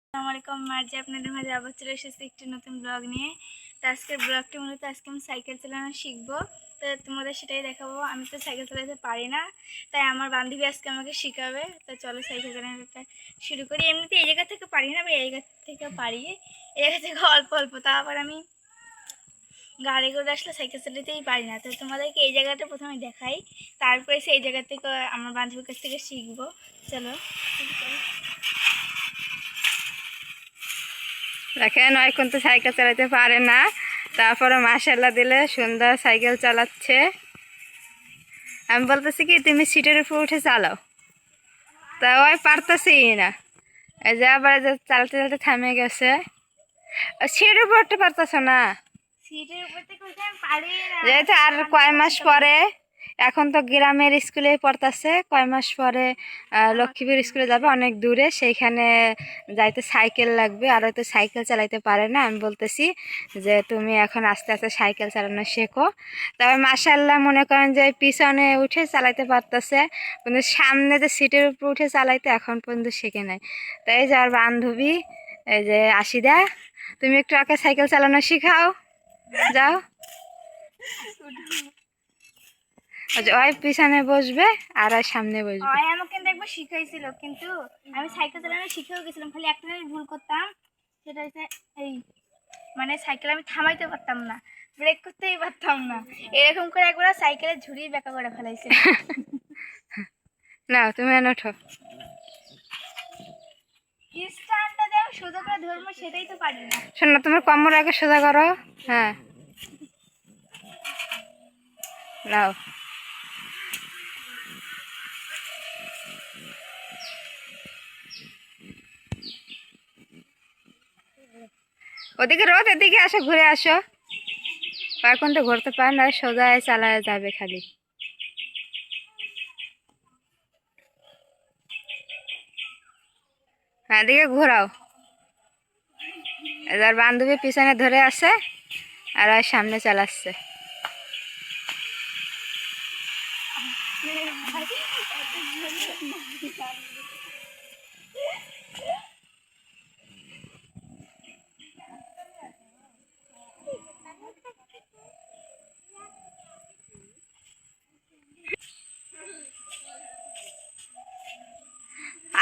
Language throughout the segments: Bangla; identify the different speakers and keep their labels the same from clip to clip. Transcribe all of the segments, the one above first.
Speaker 1: আসসালামু আলাইকুম মার্জি আপনাদের মাঝে আবার চলে এসেছি একটি নতুন ব্লগ নিয়ে। তো আজকের ব্লগটি মূলত আজকে আমি সাইকেল চালানো শিখবো। তো তোমাদের সেটাই দেখাবো। আমি তো সাইকেল চালাতে পারি না, তাই আমার বান্ধবী আজকে আমাকে শেখাবে। তো চলো সাইকেল চালানোটা শুরু করি। এমনিতে এই জায়গা থেকে পারি না বা এই জায়গা থেকে পারি, এই জায়গা থেকে অল্প অল্প। তারপর আমি গাড়ি করে আসলে সাইকেল চালাতেই পারি না। তো তোমাদেরকে এই জায়গাটা প্রথমে দেখাই, তারপরে সেই জায়গা থেকে আমার বান্ধবীর কাছ থেকে শিখবো। চলো
Speaker 2: দেখেন ওই কিন্তু সাইকেল চালাতে পারে না, তারপরে মাশাআল্লাহ দিলে সুন্দর সাইকেল চালাচ্ছে। আমি বলতেছি কি তুমি সিটের উপর উঠে চালাও, তা ওই পারতেছি না। এই যে আবার যে চালাতে চালাতে থামে গেছে। সিটের উপর উঠতে পারতেছ না,
Speaker 1: সিটের উপর থেকে উঠে আমি পারি না।
Speaker 2: যেহেতু আর কয় মাস পরে, এখন তো গ্রামের স্কুলে পড়তেছে, কয় মাস পরে লক্ষ্মীপুর স্কুলে যাবে, অনেক দূরে, সেইখানে যাইতে সাইকেল লাগবে। আর হয়তো সাইকেল চালাইতে পারে না। আমি বলতেছি যে তুমি এখন আস্তে আস্তে সাইকেল চালানো শেখো। তবে মাশাআল্লাহ মনে করেন যে পিছনে উঠে চালাইতে পারতেছে, কিন্তু সামনে যে সিটের উপর উঠে চালাইতে এখন পর্যন্ত শেখে নাই। তাই এই যে আর বান্ধবী, এই যে আশিদা, তুমি একটু আগে সাইকেল চালানো শিখাও, যাও। ওই পিছনে বসবে আর ওই সামনে বসবে।
Speaker 1: ওই আমাকে কিন্তু একবার শিখাইছিল, কিন্তু আমি সাইকেল চালানো শিখেও গেছিলাম। খালি একটা জিনিস ভুল করতাম, সেটা হচ্ছে এই মানে সাইকেল আমি থামাইতে পারতাম না, ব্রেক করতেই পারতাম না। এরকম করে একবার সাইকেলে ঝুড়ি বেঁকা করে ফেলাইছিল।
Speaker 2: না তুমি ওঠো।
Speaker 1: স্ট্যান্ডটা যে আমি সোজা করে ধরবো সেটাই তো পারি না।
Speaker 2: শোনো, তোমার কোমর আগে সোজা করো। হ্যাঁ, নাও। ওদিকে রোদ, এদিকে আসো, ঘুরে আসো। এখন তো ঘুরতে পারে না, সোজা চালায় যাবে খালি। হ্যাঁ, এদিকে ঘোরাও। এবার বান্ধবী পিছনে ধরে আছে আর ওই সামনে চালাচ্ছে।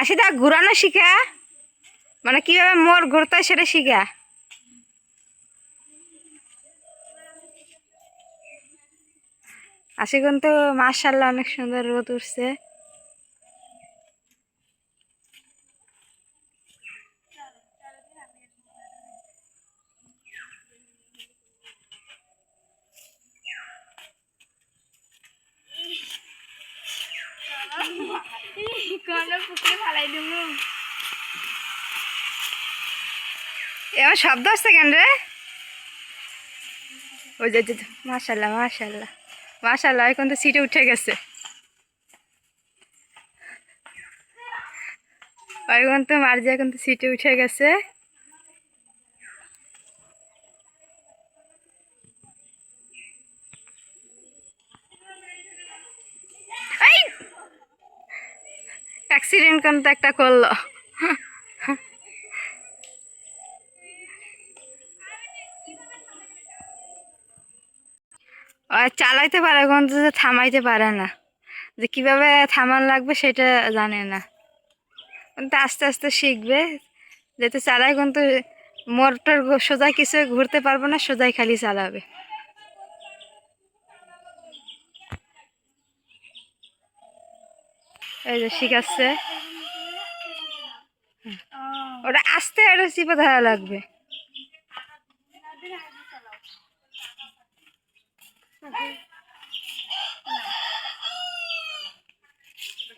Speaker 2: আশিদা ঘুরানো শিখা, মানে কিভাবে মোড় ঘুরতে হয় সেটা শিখা। আশি কিন্তু মাশাআল্লাহ অনেক সুন্দর রোদ উঠছে।
Speaker 1: কোনো পুকুরে ফেলাই দেবো।
Speaker 2: এমন শব্দ আসছে কেন রে? ওই যে মাশাআল্লাহ মাশাআল্লাহ মাশাআল্লাহ, এখন তো সিটে উঠে গেছে। এখন তো মার্জি এখন তো সিটে উঠে গেছে। অ্যাক্সিডেন্ট কিন্তু একটা করলো। আর চালাইতে পারে কিন্তু থামাইতে পারে না, যে কিভাবে থামান লাগবে সেটা জানে না। কিন্তু আস্তে আস্তে শিখবে, যেহেতু চালাই কিন্তু মোটর সোজাই কিছু ঘুরতে পারবো না, সোজাই খালি চালাবে। এই যে শিখাচ্ছে, ওটা আস্তে ওটা চিপে ধরা লাগবে।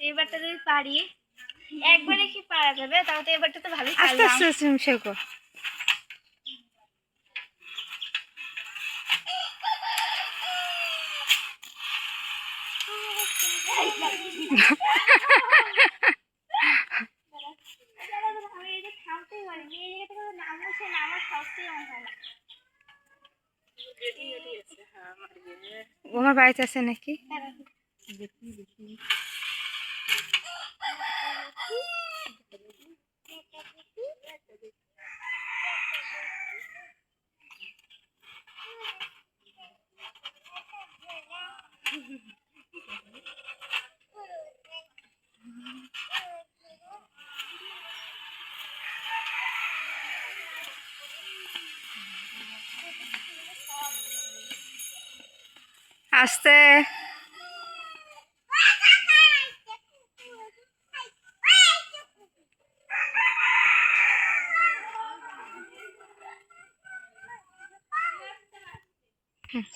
Speaker 1: এবারটা যদি পারি, একবারে কি পারা যাবে? তাও তো এবারটা তো ভালোই
Speaker 2: আস্তে
Speaker 1: পারলাম।
Speaker 2: আস্তে তুমি শেখো। তোমার বাড়িতে আছে নাকি? আস্তে।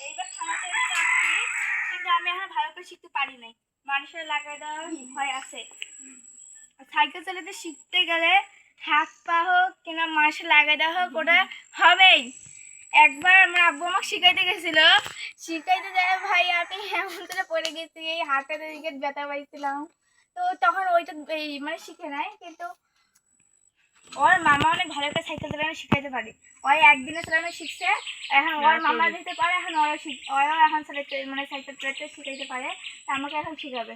Speaker 1: এইবার থামাতে চাচ্ছি, কিন্তু আমি এখন ভালো করে শিখতে পারি নাই, মানুষের লাগাই দেওয়ার ভয় আছে। সাইকেল চালাতে শিখতে গেলে হাত পা হোক কিংবা মানুষের লাগাই দেওয়া হোক, ওটা হবেই। একবার আমার আব্বু আমাকে শিখাইতে গেছিল, শিখাইতে যায় ভাই আমি এমন করে পড়ে গেছি, এই হাতের দিকে ব্যথা পাইছিলাম। তো তখন ওইটা এই মানে শিখে নাই, কিন্তু ওর মামা অনেক ভালো করে সাইকেল চালানো শিখাইতে পারে। ওই একদিনে চালানো শিখছে, এখন ওর মামা দিতে পারে, এখন ওরা এখন চালাতে মানে সাইকেল চালাতে শিখাইতে পারে। তা আমাকে এখন শিখাবে।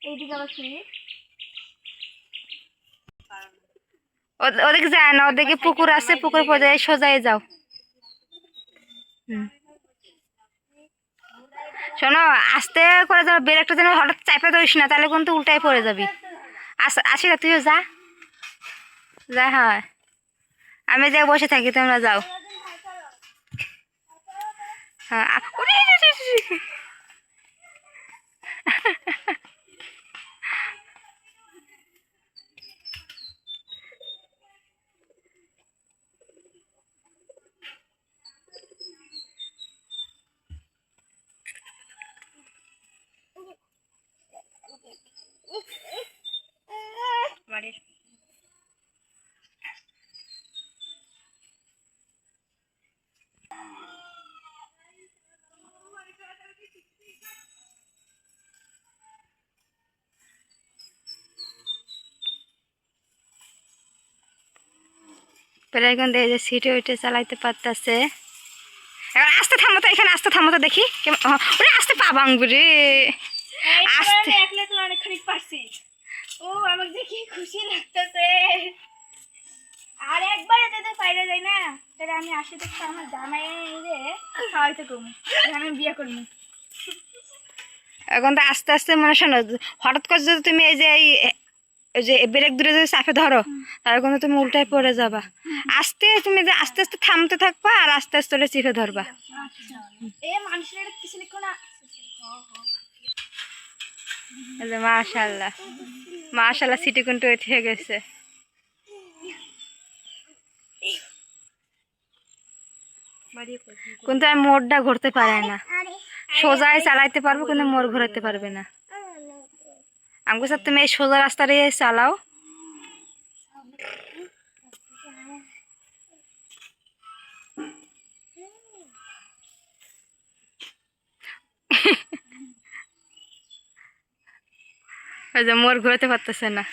Speaker 1: এইদিকে আবার ফ্রি
Speaker 2: ওদিকে যায় না, ওদিকে পুকুর আছে, পুকুর পর্যায়ে সোজাই যাও। শোনো, আস্তে করে যাও, ব্রেকটা যেন হঠাৎ চাপে ধরিস না, তাহলে কিন্তু উল্টাই পড়ে যাবি। আসি না, তুইও যা যা। হয় আমি যাই বসে থাকি, তোমরা যাও। হ্যাঁ বাড়ির পরে এখন দেখে যে সিটে উঠে চালাইতে পারতেছে। এবার আস্তে থামো তো, এখানে আস্তে থামো তো দেখি। ওরে আস্তে পা ভাঙবি রে, আস্তে।
Speaker 1: একলে তো অনেকখানি পারছি। ও আমাকে দেখি খুশি লাগতেছে। আর একবারে যদি পাইরে যাই না, তাহলে আমি আসি দেখছি আমার জামাই রে খাওয়াইতে কমু, আমি বিয়ে করবো।
Speaker 2: এখন তো আস্তে আস্তে মনে শোনো, হঠাৎ করে যদি তুমি এই যে ব্রেক দূরে যদি চাপে ধরো, তাহলে কিন্তু তুমি উল্টায় পড়ে যাবা। আস্তে তুমি যে আস্তে আস্তে থামতে থাকবা, আর আস্তে আস্তে ওটা চিপে ধরবা।
Speaker 1: এ মানুষের কিছু লিখো না।
Speaker 2: মাশাআল্লাহ মাশাআল্লাহ, সিটি কিন্তু উঠে গেছে। কিন্তু আমি মোড়টা ঘুরতে পারে না, সোজাই চালাইতে পারবো কিন্তু মোড় ঘুরাতে পারবে না। আমি স্যার তুমি এই সোজা রাস্তাটা চালাও। ওই যে মোড় ঘুরাতে পারতেছে না।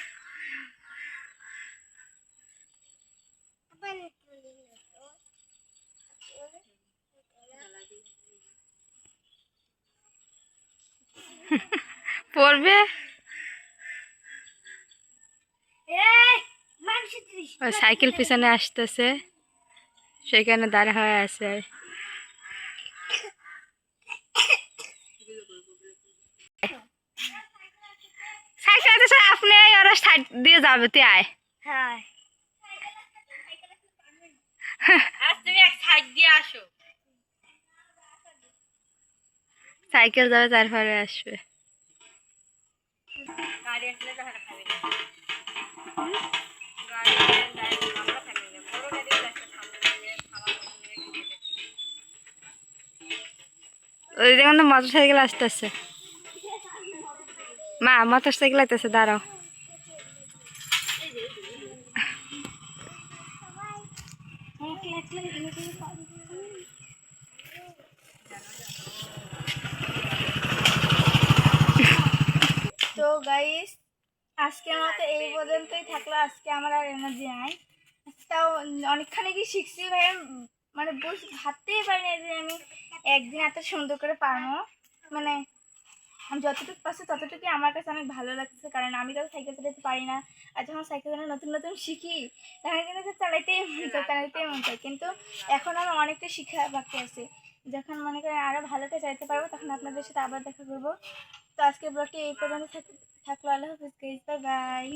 Speaker 2: পড়বে। ওই সাইকেল পিছনে আসতেছে, সেখানে দাঁড়া হয়ে আছে। সাইকেল আছে, আপনি ওরা সাইড দিয়ে যাবে, তুই আয়।
Speaker 1: হ্যাঁ
Speaker 2: তুমি এক সাইড দিয়ে আসো, সাইকেল যাবে তারপরে আসবে। গাড়ি আসলে তো হারা খাবে না, গাড়ি আমরা থাকবে না, বড় গাড়ি একটা থামলে খাওয়া ওই দেখুন তো মোটর সাইকেল আসতেছে। মা মোটর সাইকেল আসতেছে, দাঁড়াও।
Speaker 1: তো গাইস, আজকের মতো এই পর্যন্তই থাকলো। আজকে আমার আর এনার্জি নাই, তাও অনেকখানি কি শিখছি ভাই। মানে ভাবতেই পারি না যে আমি একদিন এত সুন্দর করে পারবো। মানে আমি যতটুকু পারছি ততটুকুই আমার কাছে অনেক ভালো লাগছে, কারণ আমি তো সাইকেল চালাতে পারি না। আর যখন সাইকেল চালানো নতুন নতুন শিখি তখন কিন্তু চালাইতেই মন চায়, কিন্তু এখন আমার অনেকটা শিখা বাকি আছে। যখন মনে করেন আরও ভালো করে চালাতে পারবো তখন আপনাদের সাথে আবার দেখা করবো। তো আজকের ব্লগটি এই পর্যন্ত থাকলো। আল্লাহ হাফিজ গাইস, বাই বাই।